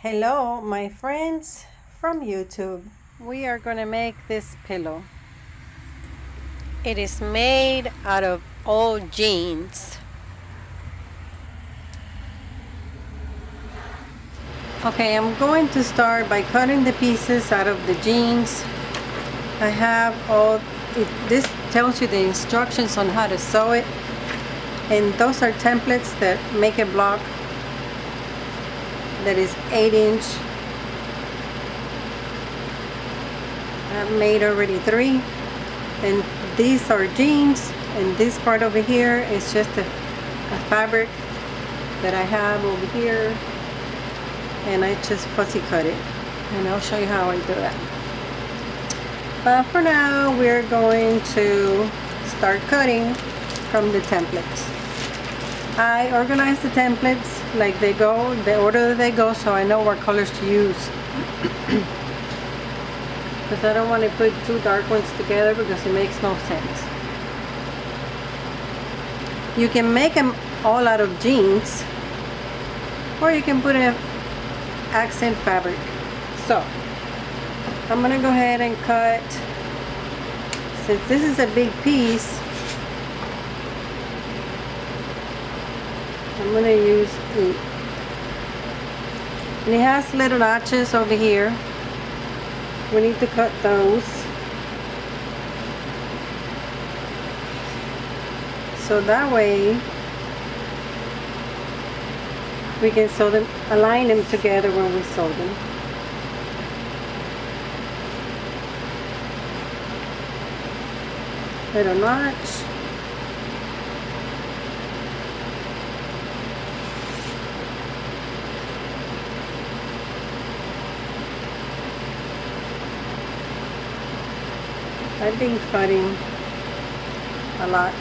Hello, my friends from YouTube. We are going to make this pillow. It is made out of old jeans. Okay, I'm going to start by cutting the pieces out of the jeans. I have this tells you the instructions on how to sew it. And those are templates that make a block that is 8-inch. I've made already 3. And these are jeans, and this part over here is just a fabric that I have over here, and I just fussy cut it, and I'll show you how I do that. But for now, we're going to start cutting from the templates. I organize the templates like they go, the order that they go, so I know what colors to use. Because I don't want to put 2 dark ones together because it makes no sense. You can make them all out of jeans, or you can put an accent fabric. So I'm gonna go ahead and cut. Since this is a big piece, I'm gonna use 8. And it has little notches over here. We need to cut those. So that way we can sew them, align them together when we sew them. Little notch. I've been cutting a lot.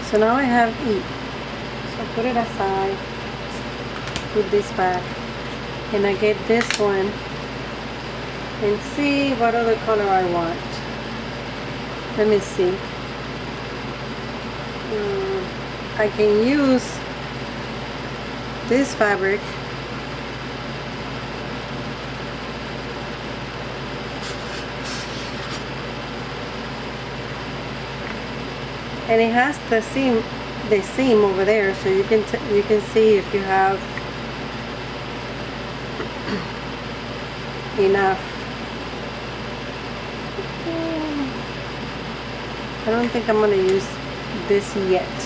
So now I have E. So put it aside, put this back, and I get this one and see what other color I want. Let me see. I can use this fabric. And it has the seam over there, so you can see if you have enough. I don't think I'm going to use this yet.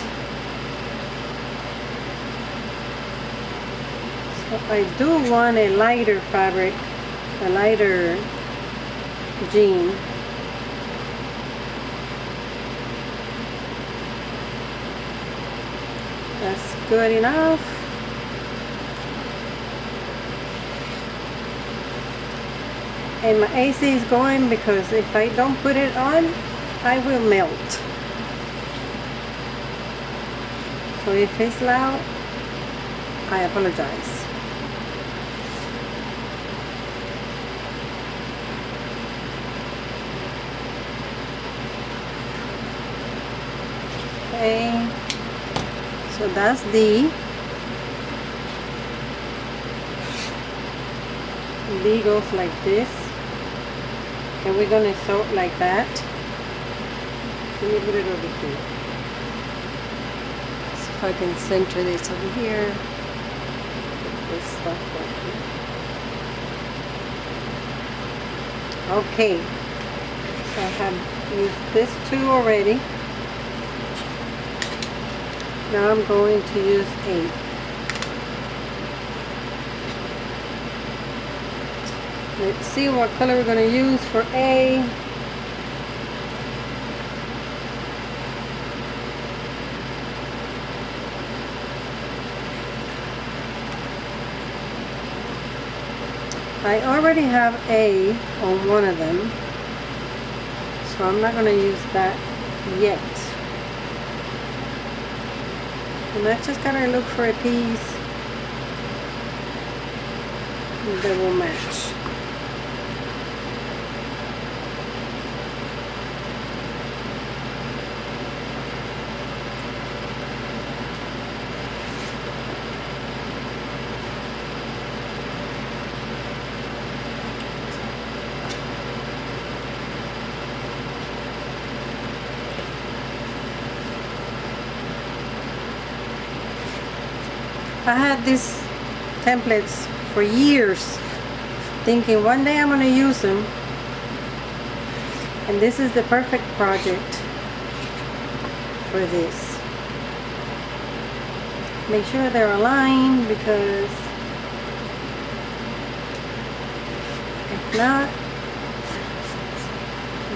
So I do want a lighter fabric, a lighter jean. That's good enough. And my AC is going because if I don't put it on, I will melt. So if it's loud, I apologize. Okay. So that's D. D goes like this, and we're gonna sew it like that. Let me put it over here. See if I can center this over here. Put this stuff right here. Okay. So I have used this 2 already. Now I'm going to use 8. Let's see what color we're going to use for A. I already have A on one of them, so I'm not going to use that yet. And I just gotta look for a piece that will match. I had these templates for years, thinking one day I'm going to use them. And this is the perfect project for this. Make sure they're aligned, because if not,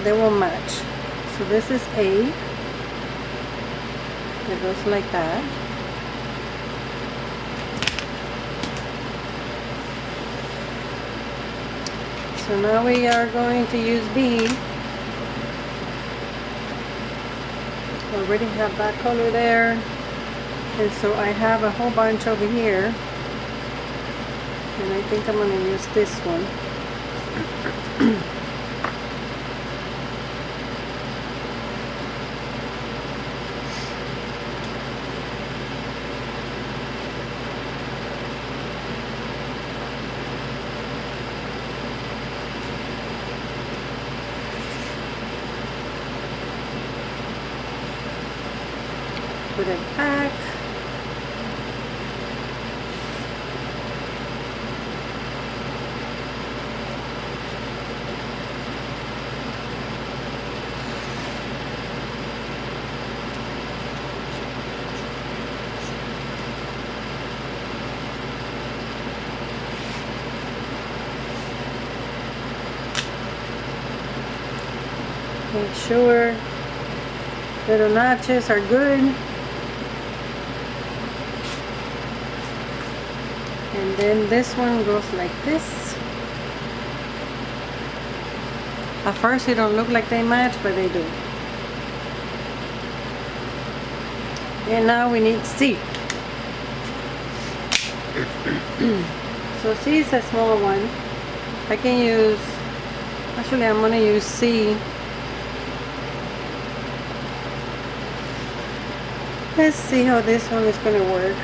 they won't match. So this is A. It goes like that. So now we are going to use B. Already have that color there, and so I have a whole bunch over here, and I think I'm going to use this one. Put it back. Make sure little notches are good. And then this one goes like this. At first it don't look like they match, but they do. And now we need C. So C is a small one. I can use, actually I'm gonna use C. Let's see how this one is gonna work.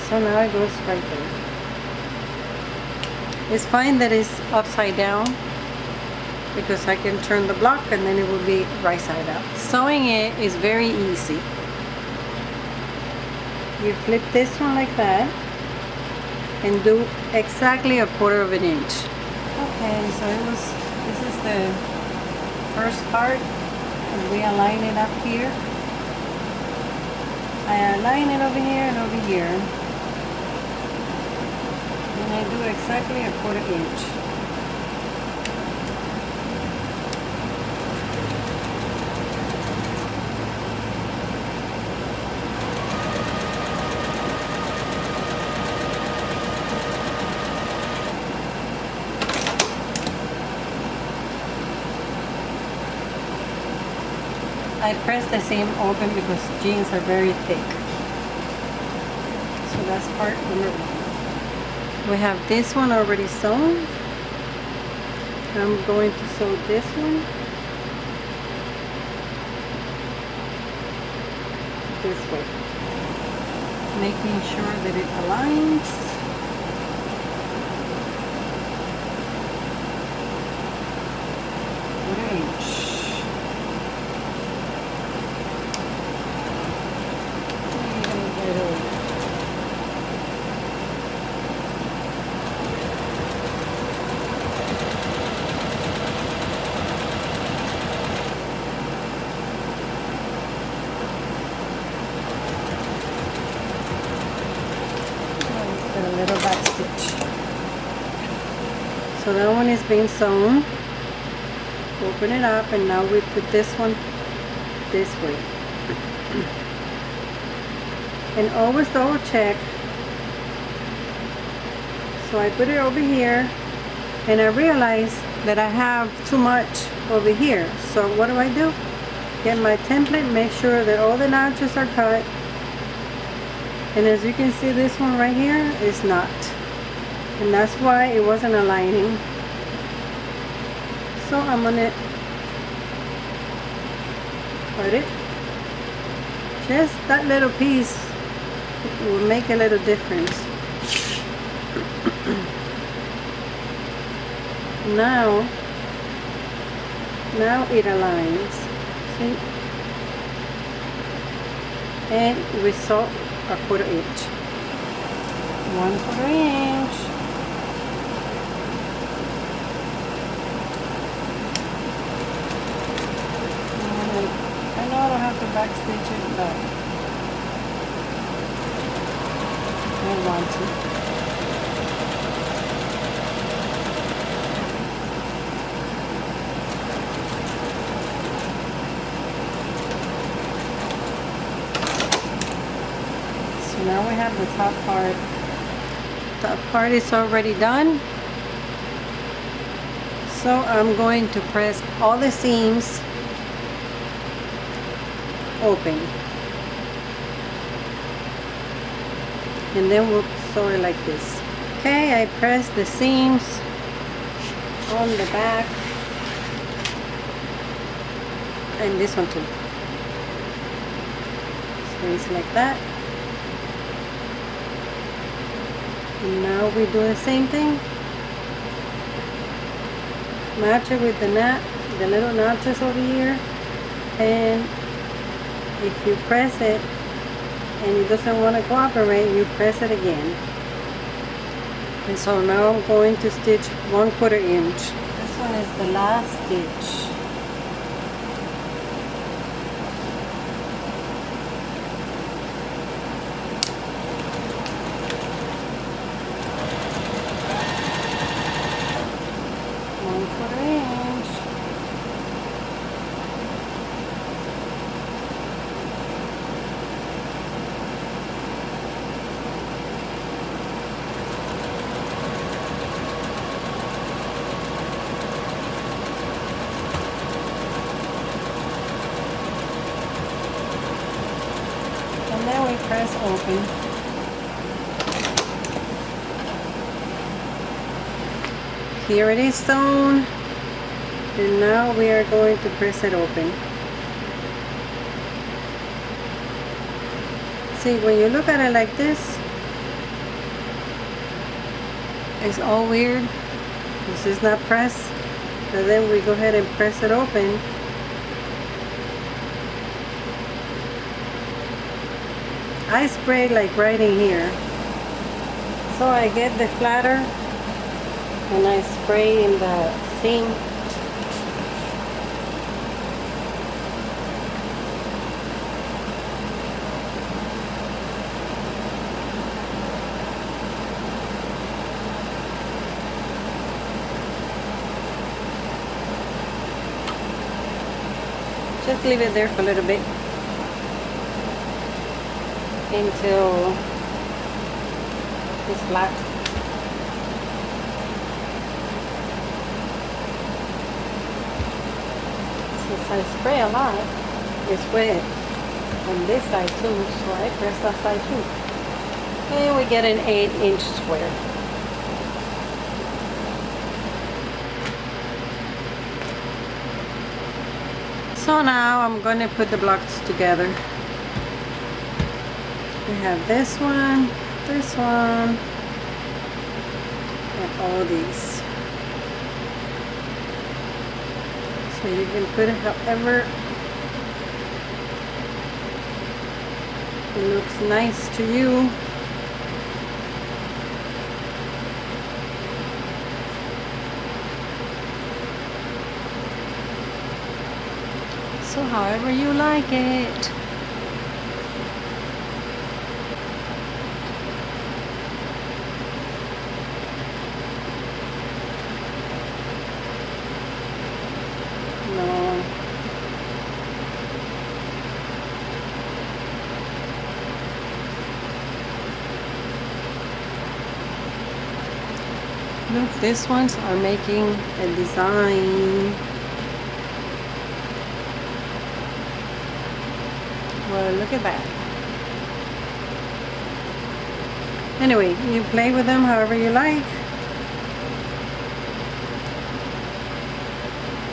So now it goes right there. It's fine that it's upside down, because I can turn the block and then it will be right side up. Sewing it is very easy. You flip this one like that and do exactly 1/4 of an inch. Okay, so this is the first part, and we align it up here. I align it over here and over here. And I do exactly 1/4 inch. I press the seam open because jeans are very thick. So that's part number one. We have this one already sewn. I'm going to sew this one this way, making sure that it aligns. A little back stitch. So that one is being sewn. Open it up, and now we put this one this way. And always double check. So I put it over here, and I realize that I have too much over here. So what do? Get my template, make sure that all the notches are cut. And as you can see, this one right here is not. And that's why it wasn't aligning. So I'm gonna cut it. Just that little piece will make a little difference. Now it aligns. See? And we sew a 1/4 inch. 1/4 inch. And I know I don't have to backstitch it, but I want to. Now we have the top part. Top part is already done. So I'm going to press all the seams open. And then we'll sew it like this. Okay, I press the seams on the back. And this one too. So it's like that. And now we do the same thing. Match it with the knot, the little notches over here. And if you press it and it doesn't want to cooperate, you press it again. And so now I'm going to stitch 1/4 inch. This one is the last stitch. And then we press open. Here it is sewn. And now we are going to press it open. See, when you look at it like this, it's all weird. This is not pressed. But then we go ahead and press it open. I spray like right in here. So I get the flatter and I spray in the seam. Just leave it there for a little bit until it's flat. Since I spray a lot, it's wet on this side too, so I press that side too. And we get an 8-inch square. So now I'm going to put the blocks together. We have this one, and all these. So you can put it however it looks nice to you. So however you like it. No. Look, these ones are making a design. Well, look at that. Anyway, you play with them however you like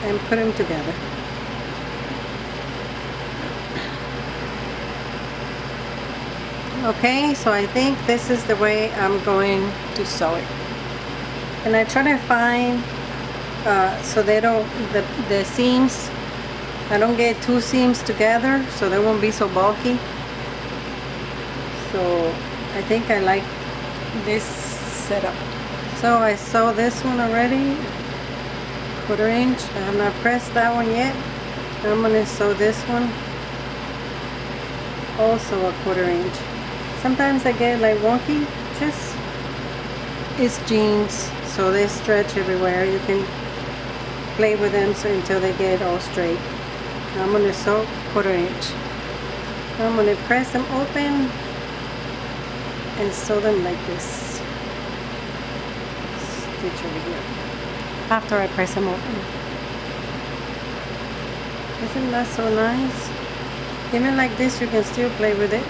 and put them together. Okay, so I think this is the way I'm going to sew it. And I try to find so they don't, the seams, I don't get two seams together so they won't be so bulky. So I think I like this setup. So I sew this one already, 1/4 inch. I have not pressed that one yet. I'm gonna sew this one, also a 1/4 inch. Sometimes I get like wonky, just, it's jeans, so they stretch everywhere. You can play with them until they get all straight. Now I'm going to sew 1/4 inch. Now I'm going to press them open and sew them like this. Stitch over here after I press them open. Isn't that so nice? Even like this you can still play with it.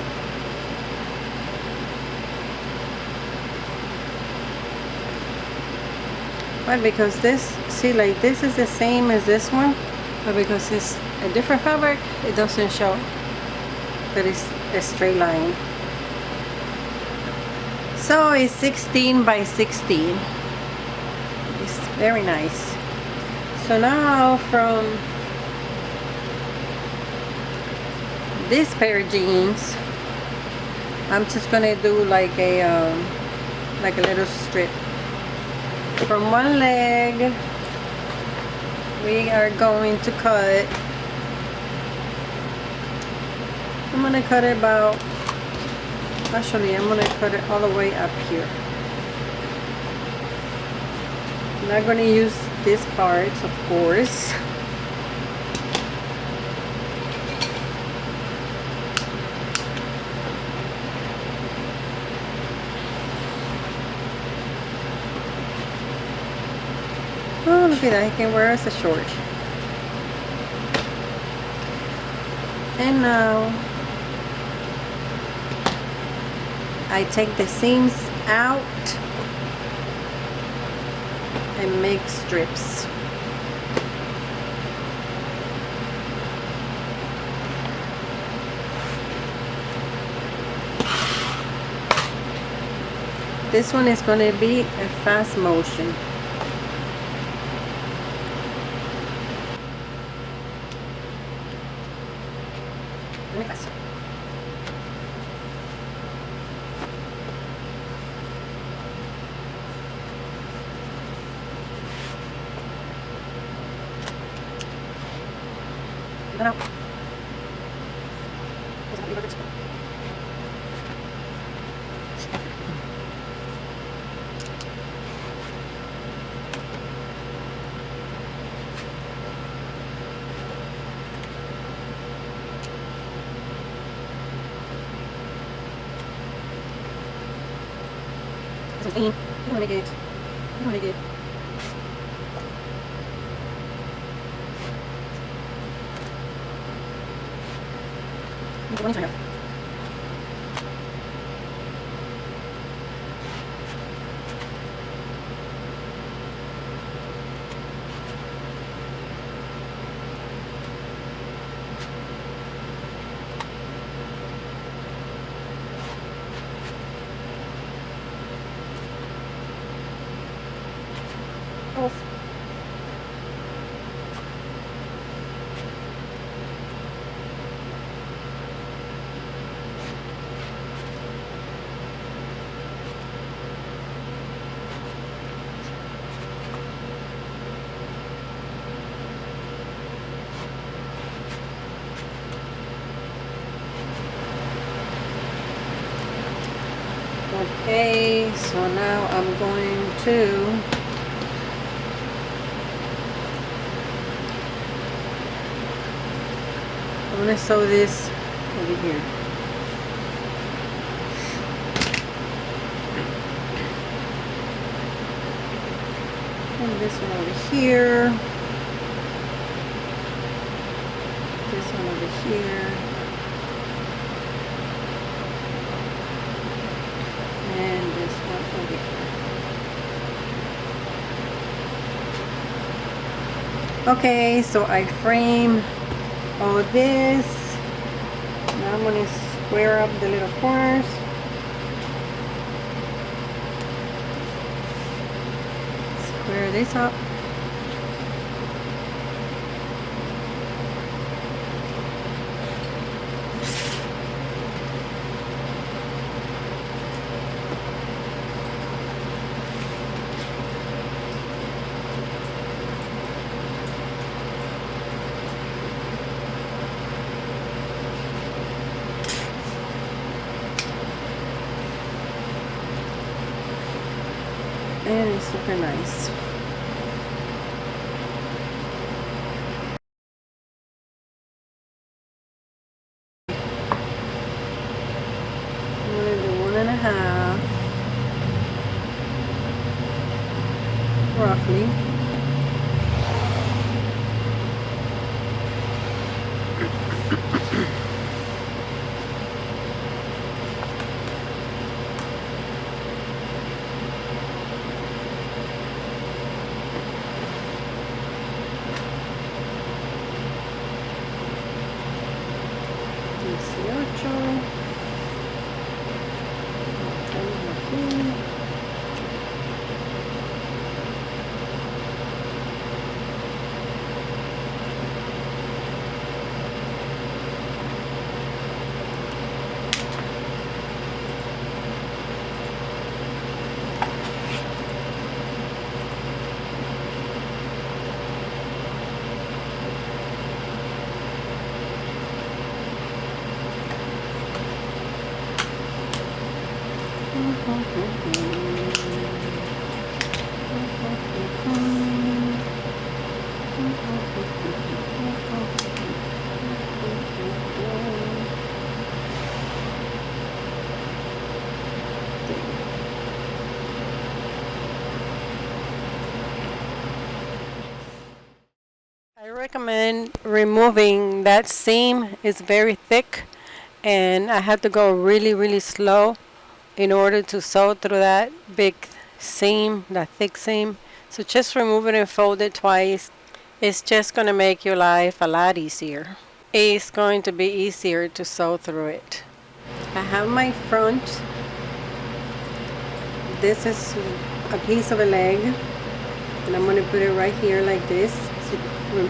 But because this, see, like this is the same as this one, but because it's a different fabric, it doesn't show that it's a straight line. So it's 16 by 16. It's very nice. So now from this pair of jeans, I'm just gonna do like a little strip. From one leg, we are going to cut. I'm going to cut it about, actually I'm going to cut it all the way up here. I'm not going to use this part, of course. Oh, look at that, he can wear as a short. And now I take the seams out and make strips. This one is going to be a fast motion. You want to get, you want to get. Okay, so now I'm going to sew this over here. And this one over here. This one over here. And this one over here. Okay, so I frame all of this. Now I'm going to square up the little corners. this up. And it's super nice. I'm gonna do 1.5, roughly. I recommend removing that seam. It's very thick and I have to go really slow in order to sew through that big seam, that thick seam. So just remove it and fold it twice. It's just going to make your life a lot easier. It's going to be easier to sew through it. I have my front. This is a piece of a leg and I'm going to put it right here like this. So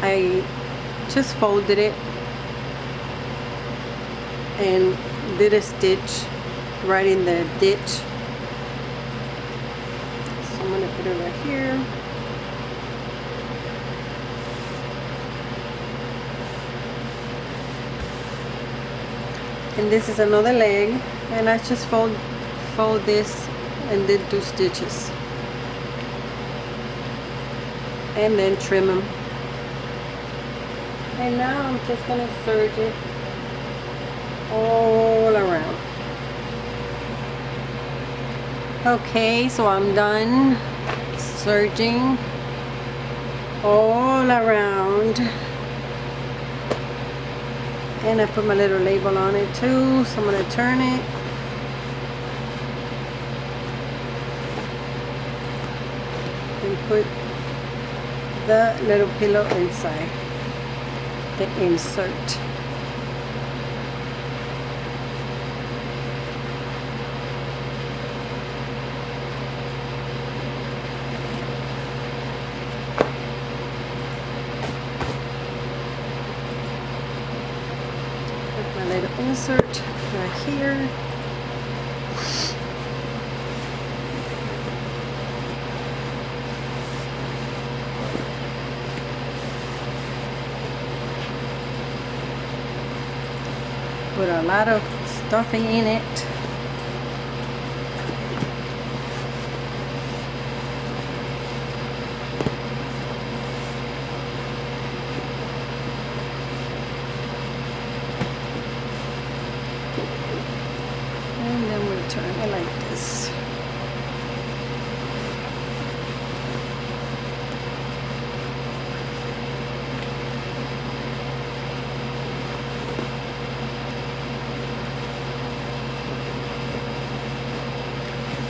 I just folded it and did a stitch right in the ditch. So I'm going to put it right here. And this is another leg and I just fold this and then 2 stitches and then trim them. And now I'm just going to serge it all around. Okay, so I'm done serging all around. And I put my little label on it too, so I'm going to turn it. And put the little pillow inside the insert. Put my little insert right here. Put a lot of stuffing in it. And then we'll turn it like this.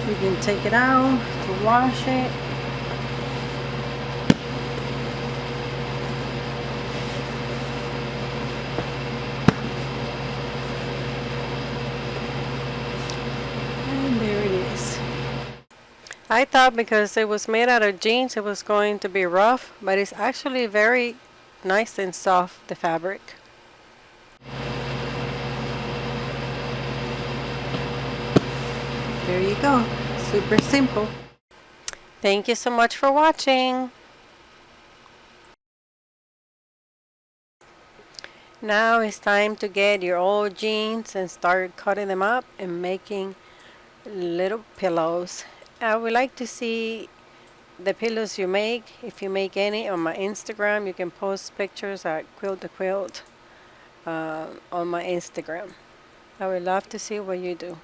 You can take it out to wash it. And there it is. I thought because it was made out of jeans, it was going to be rough, but it's actually very nice and soft, the fabric. There you go. Super simple. Thank you so much for watching. Now it's time to get your old jeans and start cutting them up and making little pillows. I would like to see the pillows you make. If you make any on my Instagram, you can post pictures at Quilt to Quilt on my Instagram. I would love to see what you do.